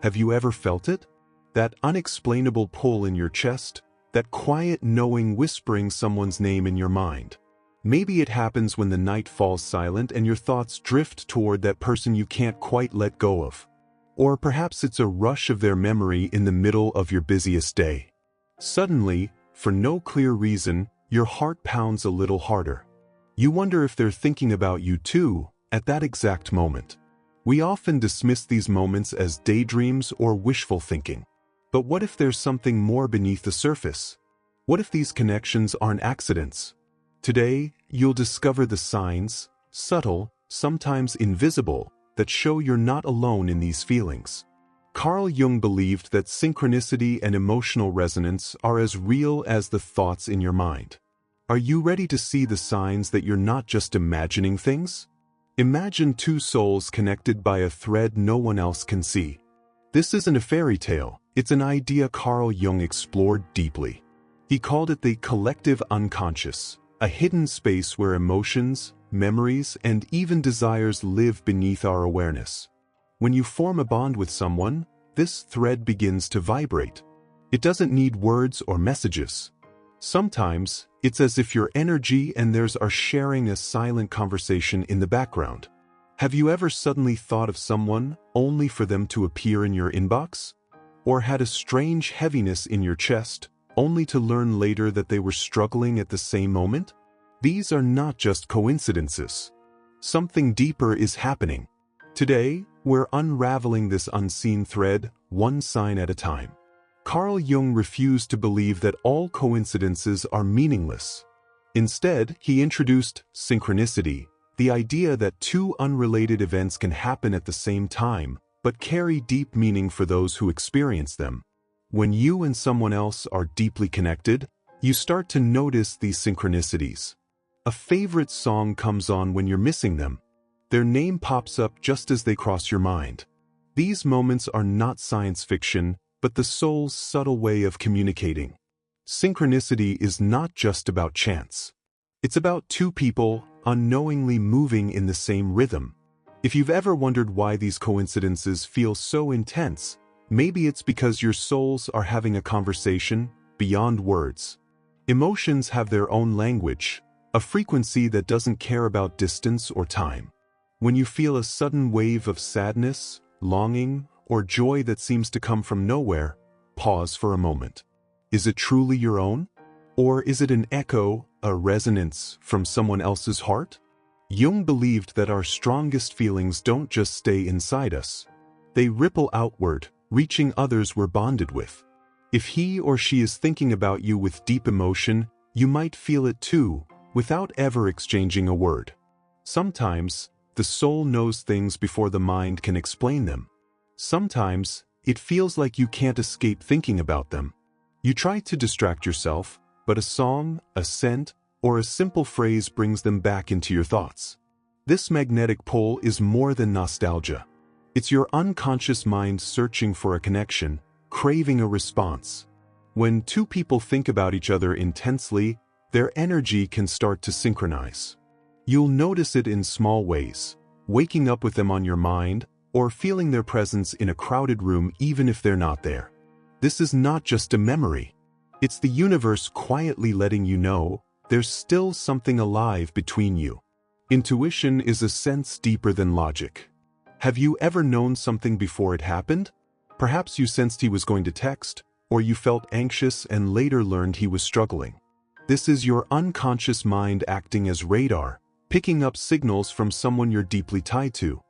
Have you ever felt it? That unexplainable pull in your chest, that quiet knowing whispering someone's name in your mind. Maybe it happens when the night falls silent and your thoughts drift toward that person you can't quite let go of. Or perhaps it's a rush of their memory in the middle of your busiest day. Suddenly, for no clear reason, your heart pounds a little harder. You wonder if they're thinking about you too, at that exact moment. We often dismiss these moments as daydreams or wishful thinking. But what if there's something more beneath the surface? What if these connections aren't accidents? Today, you'll discover the signs, subtle, sometimes invisible, that show you're not alone in these feelings. Carl Jung believed that synchronicity and emotional resonance are as real as the thoughts in your mind. Are you ready to see the signs that you're not just imagining things? Imagine two souls connected by a thread no one else can see. This isn't a fairy tale, it's an idea Carl Jung explored deeply. He called it the collective unconscious, a hidden space where emotions, memories, and even desires live beneath our awareness. When you form a bond with someone, this thread begins to vibrate. It doesn't need words or messages. Sometimes, it's as if your energy and theirs are sharing a silent conversation in the background. Have you ever suddenly thought of someone only for them to appear in your inbox? Or had a strange heaviness in your chest, only to learn later that they were struggling at the same moment? These are not just coincidences. Something deeper is happening. Today, we're unraveling this unseen thread, one sign at a time. Carl Jung refused to believe that all coincidences are meaningless. Instead, he introduced synchronicity, the idea that two unrelated events can happen at the same time, but carry deep meaning for those who experience them. When you and someone else are deeply connected, you start to notice these synchronicities. A favorite song comes on when you're missing them. Their name pops up just as they cross your mind. These moments are not science fiction, but the soul's subtle way of communicating. Synchronicity is not just about chance. It's about two people unknowingly moving in the same rhythm. If you've ever wondered why these coincidences feel so intense, maybe it's because your souls are having a conversation beyond words. Emotions have their own language, a frequency that doesn't care about distance or time. When you feel a sudden wave of sadness, longing, or joy that seems to come from nowhere, pause for a moment. Is it truly your own? Or is it an echo, a resonance from someone else's heart? Jung believed that our strongest feelings don't just stay inside us. They ripple outward, reaching others we're bonded with. If he or she is thinking about you with deep emotion, you might feel it too, without ever exchanging a word. Sometimes, the soul knows things before the mind can explain them. Sometimes, it feels like you can't escape thinking about them. You try to distract yourself, but a song, a scent, or a simple phrase brings them back into your thoughts. This magnetic pull is more than nostalgia. It's your unconscious mind searching for a connection, craving a response. When two people think about each other intensely, their energy can start to synchronize. You'll notice it in small ways, waking up with them on your mind, or feeling their presence in a crowded room even if they're not there. This is not just a memory. It's the universe quietly letting you know there's still something alive between you. Intuition is a sense deeper than logic. Have you ever known something before it happened? Perhaps you sensed he was going to text, or you felt anxious and later learned he was struggling. This is your unconscious mind acting as radar, picking up signals from someone you're deeply tied to.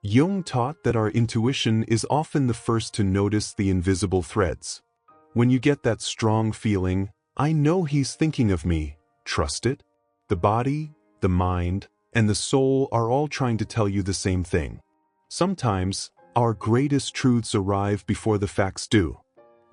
Jung taught that our intuition is often the first to notice the invisible threads. When you get that strong feeling, I know he's thinking of me, trust it. The body, the mind, and the soul are all trying to tell you the same thing. Sometimes, our greatest truths arrive before the facts do.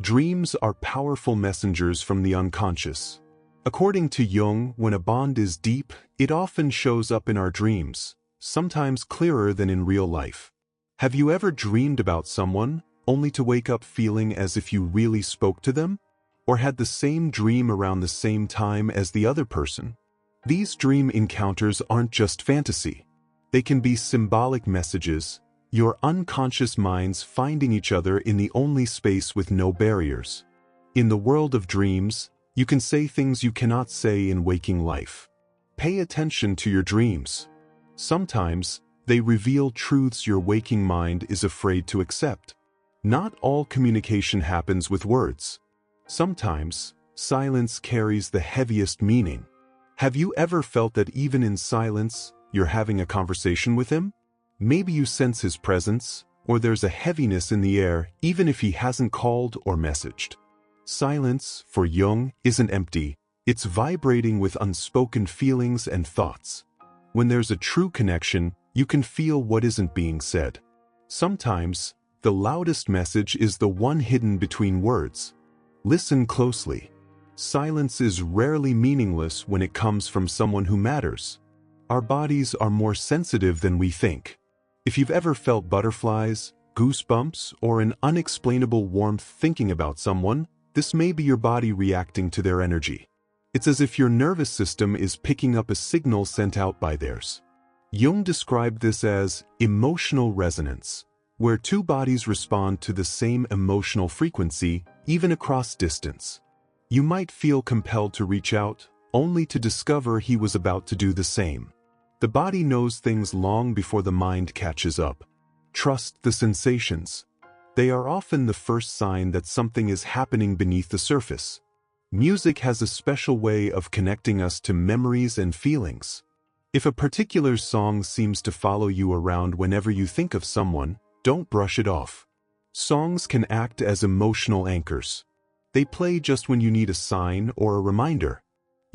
Dreams are powerful messengers from the unconscious. According to Jung, when a bond is deep, it often shows up in our dreams, sometimes clearer than in real life. Have you ever dreamed about someone, only to wake up feeling as if you really spoke to them? Or had the same dream around the same time as the other person? These dream encounters aren't just fantasy. They can be symbolic messages. your unconscious minds finding each other in the only space with no barriers. In the world of dreams, you can say things you cannot say in waking life. Pay attention to your dreams. Sometimes, they reveal truths your waking mind is afraid to accept. Not all communication happens with words. Sometimes, silence carries the heaviest meaning. Have you ever felt that even in silence, you're having a conversation with him? Maybe you sense his presence, or there's a heaviness in the air even if he hasn't called or messaged. Silence, for Jung, isn't empty, it's vibrating with unspoken feelings and thoughts. When there's a true connection, you can feel what isn't being said. Sometimes, the loudest message is the one hidden between words. Listen closely. Silence is rarely meaningless when it comes from someone who matters. Our bodies are more sensitive than we think. If you've ever felt butterflies, goosebumps, or an unexplainable warmth thinking about someone, this may be your body reacting to their energy. It's as if your nervous system is picking up a signal sent out by theirs. Jung described this as emotional resonance, where two bodies respond to the same emotional frequency, even across distance. You might feel compelled to reach out, only to discover he was about to do the same. The body knows things long before the mind catches up. Trust the sensations. They are often the first sign that something is happening beneath the surface. Music has a special way of connecting us to memories and feelings. If a particular song seems to follow you around whenever you think of someone, don't brush it off. Songs can act as emotional anchors. They play just when you need a sign or a reminder.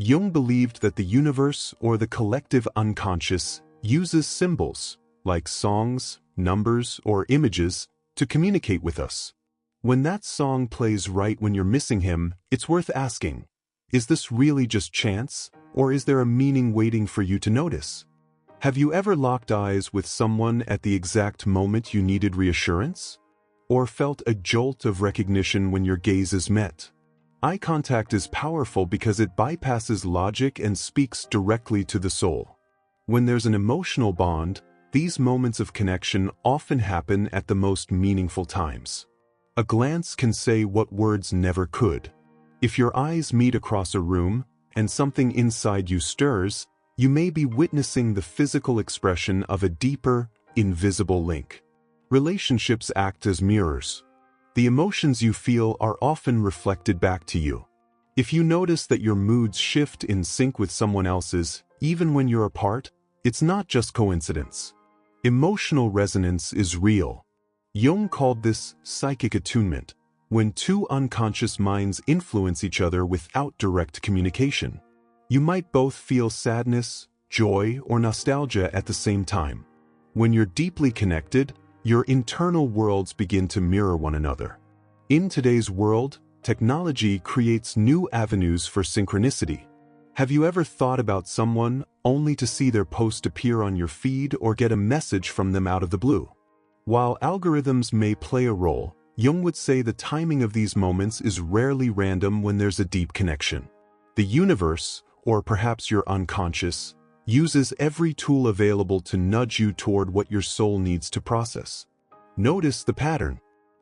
Jung believed that the universe or the collective unconscious uses symbols, like songs, numbers, or images, to communicate with us. When that song plays right when you're missing him, it's worth asking, is this really just chance, or is there a meaning waiting for you to notice? Have you ever locked eyes with someone at the exact moment you needed reassurance? Or felt a jolt of recognition when your gazes met? Eye contact is powerful because it bypasses logic and speaks directly to the soul. When there's an emotional bond, these moments of connection often happen at the most meaningful times. A glance can say what words never could. If your eyes meet across a room, and something inside you stirs, you may be witnessing the physical expression of a deeper, invisible link. Relationships act as mirrors. The emotions you feel are often reflected back to you. If you notice that your moods shift in sync with someone else's, even when you're apart, it's not just coincidence. Emotional resonance is real. Jung called this psychic attunement, when two unconscious minds influence each other without direct communication. You might both feel sadness, joy, or nostalgia at the same time. When you're deeply connected, your internal worlds begin to mirror one another. In today's world, technology creates new avenues for synchronicity. Have you ever thought about someone only to see their post appear on your feed or get a message from them out of the blue? While algorithms may play a role, Jung would say the timing of these moments is rarely random when there's a deep connection. The universe, or perhaps your unconscious, uses every tool available to nudge you toward what your soul needs to process. Notice the pattern.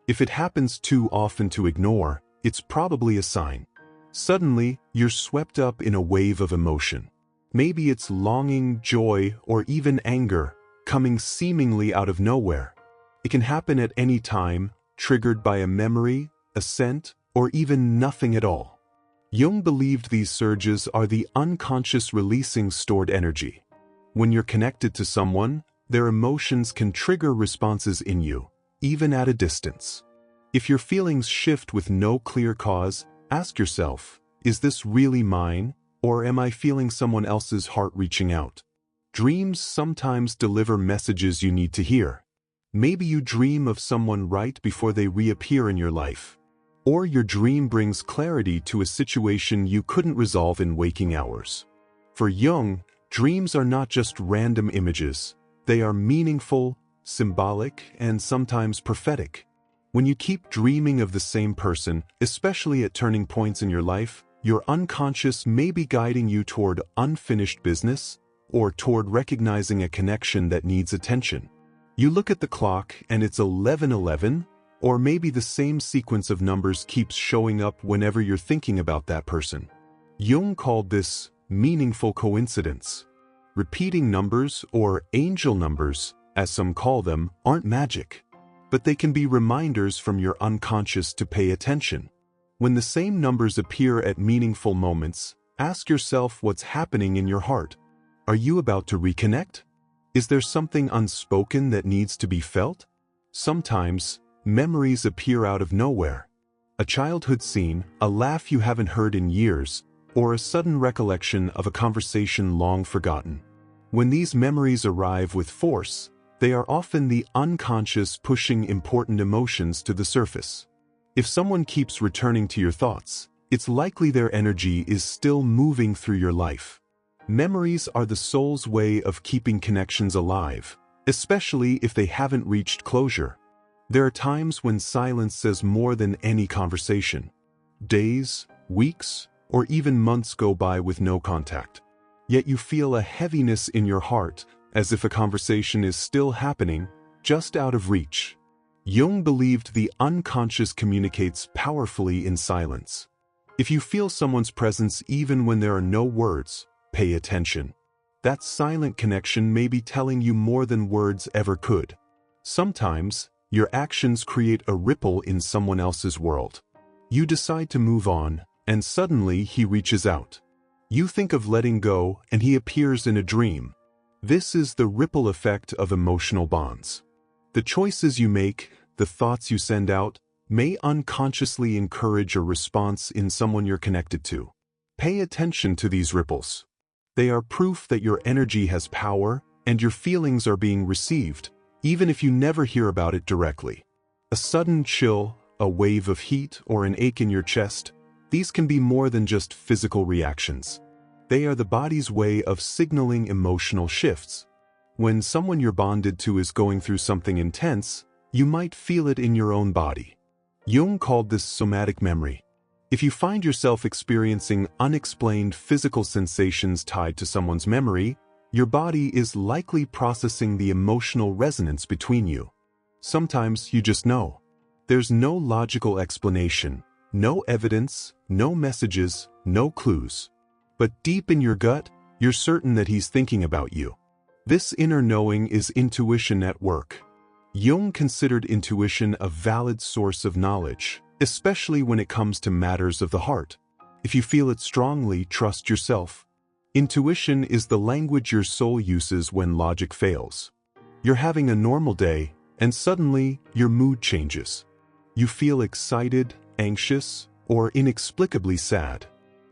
If it happens too often to ignore, it's probably a sign. Suddenly, you're swept up in a wave of emotion. Maybe it's longing, joy, or even anger, coming seemingly out of nowhere. It can happen at any time, triggered by a memory, a scent, or even nothing at all. Jung believed these surges are the unconscious releasing stored energy. When you're connected to someone, their emotions can trigger responses in you, even at a distance. If your feelings shift with no clear cause, ask yourself, is this really mine, or am I feeling someone else's heart reaching out? Dreams sometimes deliver messages you need to hear. Maybe you dream of someone right before they reappear in your life. Or your dream brings clarity to a situation you couldn't resolve in waking hours. For Jung, dreams are not just random images. They are meaningful, symbolic, and sometimes prophetic. When you keep dreaming of the same person, especially at turning points in your life, your unconscious may be guiding you toward unfinished business or toward recognizing a connection that needs attention. You look at the clock and it's 11:11, or maybe the same sequence of numbers keeps showing up whenever you're thinking about that person. Jung called this meaningful coincidence. Repeating numbers, or angel numbers, as some call them, aren't magic, but they can be reminders from your unconscious to pay attention. When the same numbers appear at meaningful moments, ask yourself what's happening in your heart. Are you about to reconnect? Is there something unspoken that needs to be felt? Sometimes, memories appear out of nowhere. A childhood scene, a laugh you haven't heard in years, or a sudden recollection of a conversation long forgotten. When these memories arrive with force, they are often the unconscious pushing important emotions to the surface. If someone keeps returning to your thoughts, it's likely their energy is still moving through your life. Memories are the soul's way of keeping connections alive, especially if they haven't reached closure. There are times when silence says more than any conversation. Days, weeks, or even months go by with no contact. Yet you feel a heaviness in your heart, as if a conversation is still happening, just out of reach. Jung believed the unconscious communicates powerfully in silence. If you feel someone's presence even when there are no words, pay attention. That silent connection may be telling you more than words ever could. Sometimes, your actions create a ripple in someone else's world. You decide to move on, and suddenly he reaches out. You think of letting go, and he appears in a dream. This is the ripple effect of emotional bonds. The choices you make, the thoughts you send out, may unconsciously encourage a response in someone you're connected to. Pay attention to these ripples. They are proof that your energy has power, and your feelings are being received, even if you never hear about it directly. A sudden chill, a wave of heat, or an ache in your chest, these can be more than just physical reactions. They are the body's way of signaling emotional shifts. When someone you're bonded to is going through something intense, you might feel it in your own body. Jung called this somatic memory. If you find yourself experiencing unexplained physical sensations tied to someone's memory, your body is likely processing the emotional resonance between you. Sometimes you just know. There's no logical explanation, no evidence, no messages, no clues. But deep in your gut, you're certain that he's thinking about you. This inner knowing is intuition at work. Jung considered intuition a valid source of knowledge, especially when it comes to matters of the heart. If you feel it strongly, trust yourself. Intuition is the language your soul uses when logic fails. You're having a normal day, and suddenly your mood changes. You feel excited, anxious, or inexplicably sad.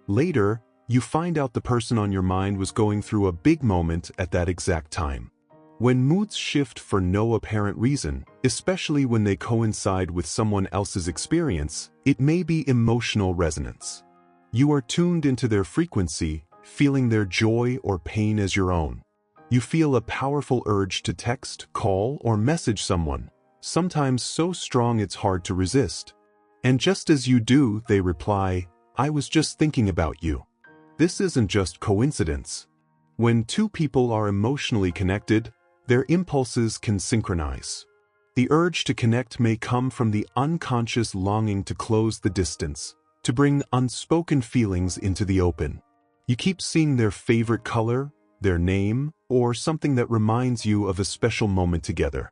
Later, you find out the person on your mind was going through a big moment at that exact time. When moods shift for no apparent reason, especially when they coincide with someone else's experience, it may be emotional resonance. You are tuned into their frequency, feeling their joy or pain as your own. You feel a powerful urge to text, call, or message someone, sometimes so strong it's hard to resist. And just as you do, they reply, "I was just thinking about you." This isn't just coincidence. When two people are emotionally connected, their impulses can synchronize. The urge to connect may come from the unconscious longing to close the distance, to bring unspoken feelings into the open. You keep seeing their favorite color, their name, or something that reminds you of a special moment together.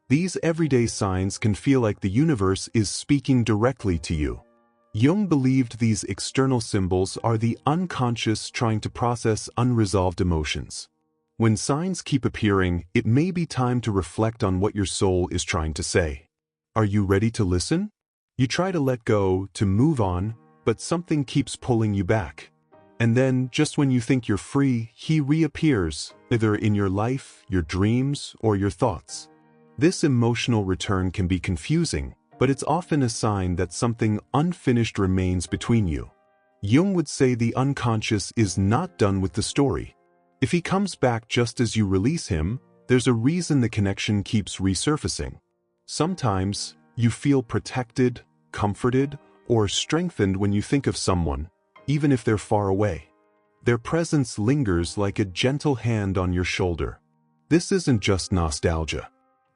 These everyday signs can feel like the universe is speaking directly to you. Jung believed these external symbols are the unconscious trying to process unresolved emotions. When signs keep appearing, it may be time to reflect on what your soul is trying to say. Are you ready to listen? You try to let go, to move on, but something keeps pulling you back. And then, just when you think you're free, he reappears, either in your life, your dreams, or your thoughts. This emotional return can be confusing, but it's often a sign that something unfinished remains between you. Jung would say the unconscious is not done with the story. If he comes back just as you release him, there's a reason the connection keeps resurfacing. Sometimes, you feel protected, comforted, or strengthened when you think of someone, even if they're far away. Their presence lingers like a gentle hand on your shoulder. This isn't just nostalgia.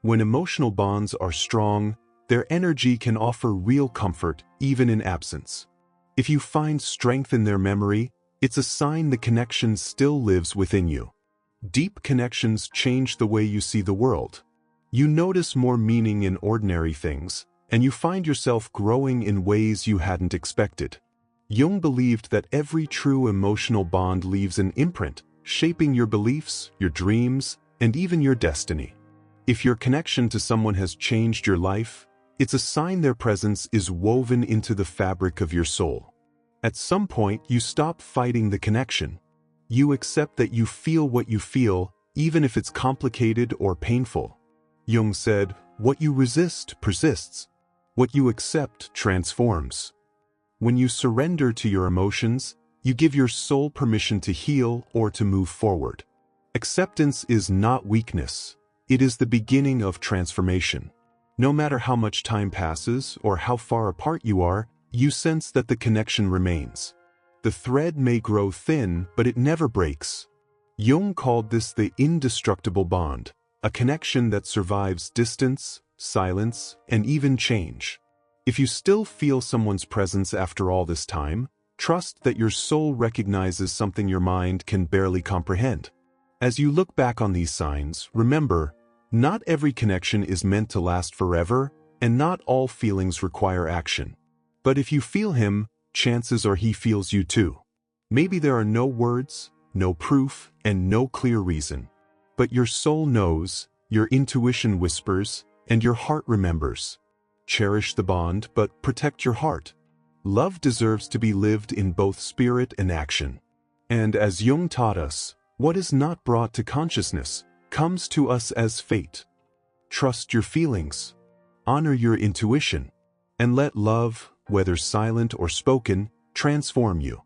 When emotional bonds are strong, their energy can offer real comfort, even in absence. If you find strength in their memory, it's a sign the connection still lives within you. Deep connections change the way you see the world. You notice more meaning in ordinary things, and you find yourself growing in ways you hadn't expected. Jung believed that every true emotional bond leaves an imprint, shaping your beliefs, your dreams, and even your destiny. If your connection to someone has changed your life, it's a sign their presence is woven into the fabric of your soul. At some point, you stop fighting the connection. You accept that you feel what you feel, even if it's complicated or painful. Jung said, "What you resist persists. What you accept transforms." When you surrender to your emotions, you give your soul permission to heal or to move forward. Acceptance is not weakness. It is the beginning of transformation. No matter how much time passes or how far apart you are, you sense that the connection remains. The thread may grow thin, but it never breaks. Jung called this the indestructible bond, a connection that survives distance, silence, and even change. If you still feel someone's presence after all this time, trust that your soul recognizes something your mind can barely comprehend. As you look back on these signs, remember, not every connection is meant to last forever, and not all feelings require action. But if you feel him, chances are he feels you too. Maybe there are no words, no proof, and no clear reason. But your soul knows, your intuition whispers, and your heart remembers. Cherish the bond, but protect your heart. Love deserves to be lived in both spirit and action. And as Jung taught us, what is not brought to consciousness comes to us as fate. Trust your feelings, honor your intuition, and let love, whether silent or spoken, transform you.